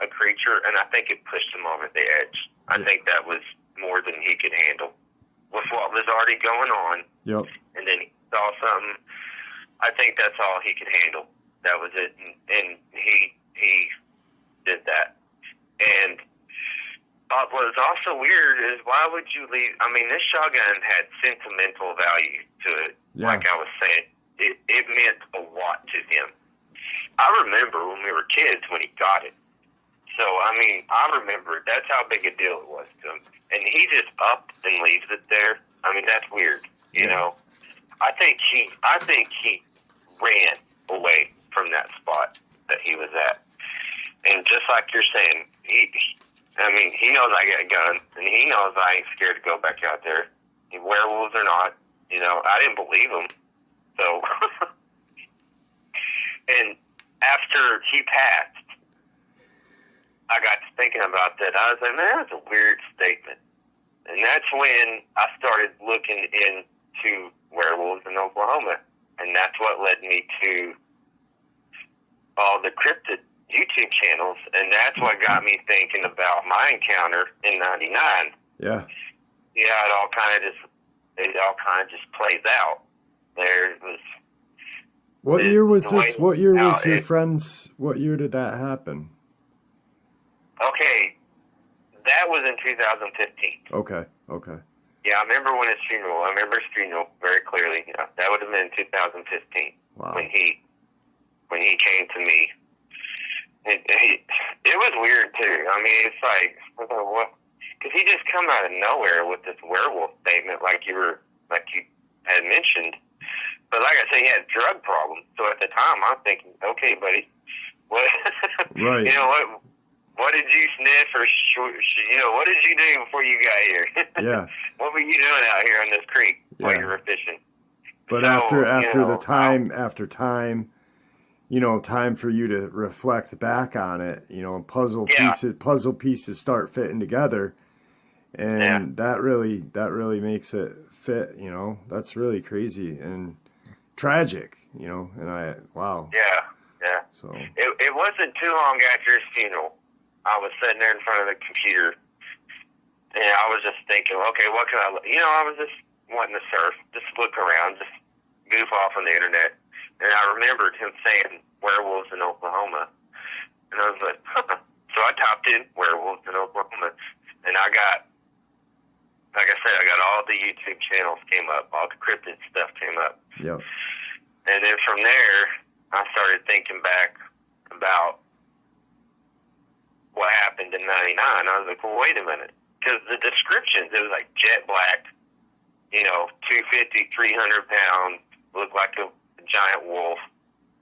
a creature, and I think it pushed him over the edge. I think that was more than he could handle with what was already going on. Yep. And then he saw something. I think that's all he could handle. That was it, and he did that. And what was also weird is, why would you leave? I mean, this shotgun had sentimental value to it. Yeah. Like I was saying, it meant a lot to him. I remember when we were kids when he got it. So, I mean, I remember that's how big a deal it was to him. And he just up and leaves it there. I mean, that's weird, you know. I think he ran away from that spot that he was at. And just like you're saying, he knows I got a gun, and he knows I ain't scared to go back out there. Werewolves or not, I didn't believe him. So, and after he passed, I got to thinking about that. I was like, man, that's a weird statement. And that's when I started looking into werewolves in Oklahoma. And that's what led me to all the cryptid YouTube channels. And that's what got me thinking about my encounter in '99. Yeah. Yeah, it all kind of just plays out. There was. What year was this? What year was your friend's? What year did that happen? Okay, that was in 2015. Okay. Yeah, I remember when his funeral. I remember his funeral very clearly. Yeah, that would have been 2015. Wow. When he came to me. It was weird too. I mean, it's like, what? Because he just come out of nowhere with this werewolf statement, like you had mentioned. But like I said, he had a drug problem. So at the time, I'm thinking, okay, buddy, what? Right. What did you sniff, or what did you do before you got here? Yeah. What were you doing out here on this creek while you were fishing? But so, after time, time for you to reflect back on it, puzzle pieces start fitting together, and that really makes it fit. That's really crazy and tragic. And wow. Yeah. So it wasn't too long after his funeral. I was sitting there in front of the computer, and I was just thinking, okay, what can I was just wanting to surf, just look around, just goof off on the internet. And I remembered him saying werewolves in Oklahoma. And I was like, huh. So I typed in werewolves in Oklahoma. And I got, like I said, all the YouTube channels came up, all the cryptid stuff came up. Yep. And then from there, I started thinking back about what happened in '99. I was like, well, wait a minute. Because the descriptions, it was like jet black, 250, 300 pounds, looked like a giant wolf.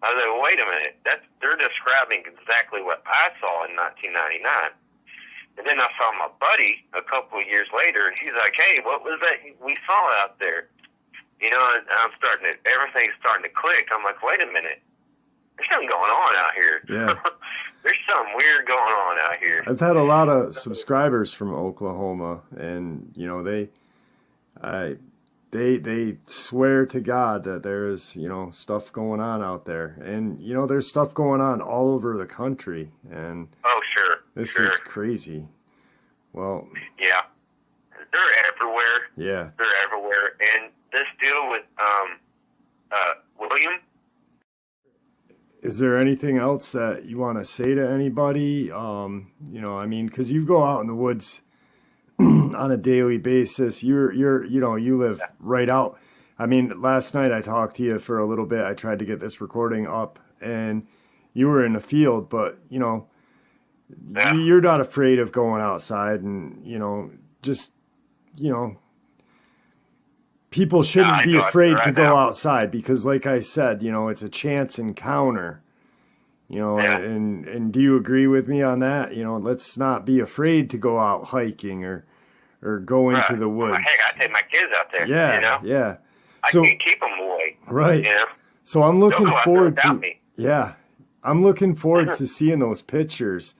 I was like, well, wait a minute. They're describing exactly what I saw in 1999. And then I saw my buddy a couple of years later, and he's like, hey, what was that we saw out there? And everything's starting to click. I'm like, wait a minute. There's something going on out here. Yeah. There's something weird going on out here. I've had a lot of subscribers from Oklahoma, and they swear to God that there's stuff going on out there, and there's stuff going on all over the country, and this is crazy. Well, yeah, they're everywhere. Yeah, they're everywhere, and this deal with William. Is there anything else that you want to say to anybody? Because you go out in the woods on a daily basis. You live right out. I mean, last night I talked to you for a little bit. I tried to get this recording up, and you were in the field, but Yeah. you're not afraid of going outside, and just people shouldn't I be go out there afraid to right go now. outside because, like I said, it's a chance encounter. Yeah. And do you agree with me on that? Let's not be afraid to go out hiking or go into Right. the woods. Heck, I take my kids out there. Yeah, yeah. I So can't keep them away. right. You know, So I'm they'll looking go out there forward without to me. yeah, I'm looking forward to seeing those pictures.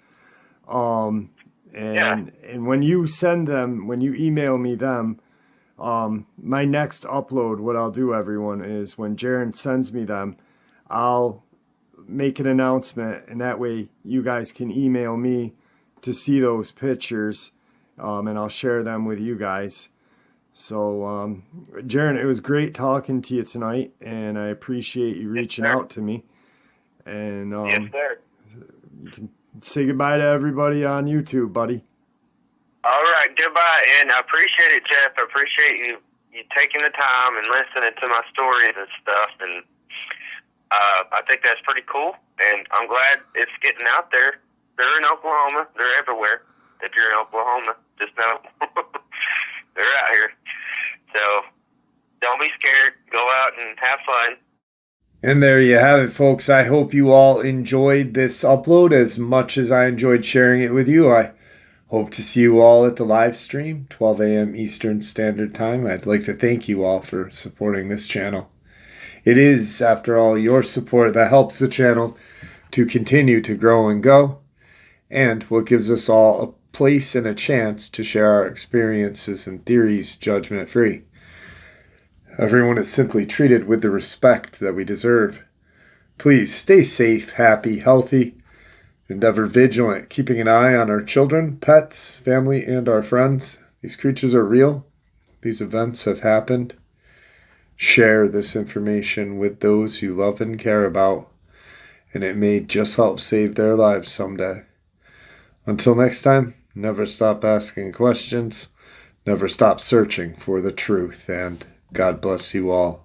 And when you send them, when you email me them, my next upload, what I'll do, everyone, is when Jaron sends me them, I'll make an announcement, and that way you guys can email me to see those pictures, and I'll share them with you guys. So, Jaron, it was great talking to you tonight, and I appreciate you reaching out to me. And Yes, sir. you can say goodbye to everybody on YouTube, buddy. All right, goodbye, and I appreciate it, Jeff. I appreciate you taking the time and listening to my stories and stuff, and I think that's pretty cool, and I'm glad it's getting out there. They're in Oklahoma. They're everywhere. If you're in Oklahoma, just know they're out here. So don't be scared. Go out and have fun. And there you have it, folks. I hope you all enjoyed this upload as much as I enjoyed sharing it with you. I hope to see you all at the live stream, 12 a.m. Eastern Standard Time. I'd like to thank you all for supporting this channel. It is, after all, your support that helps the channel to continue to grow and go, and what gives us all a place and a chance to share our experiences and theories judgment-free. Everyone is simply treated with the respect that we deserve. Please stay safe, happy, healthy, and ever vigilant, keeping an eye on our children, pets, family, and our friends. These creatures are real. These events have happened. Share this information with those you love and care about, and it may just help save their lives someday. Until next time, never stop asking questions, never stop searching for the truth, and God bless you all.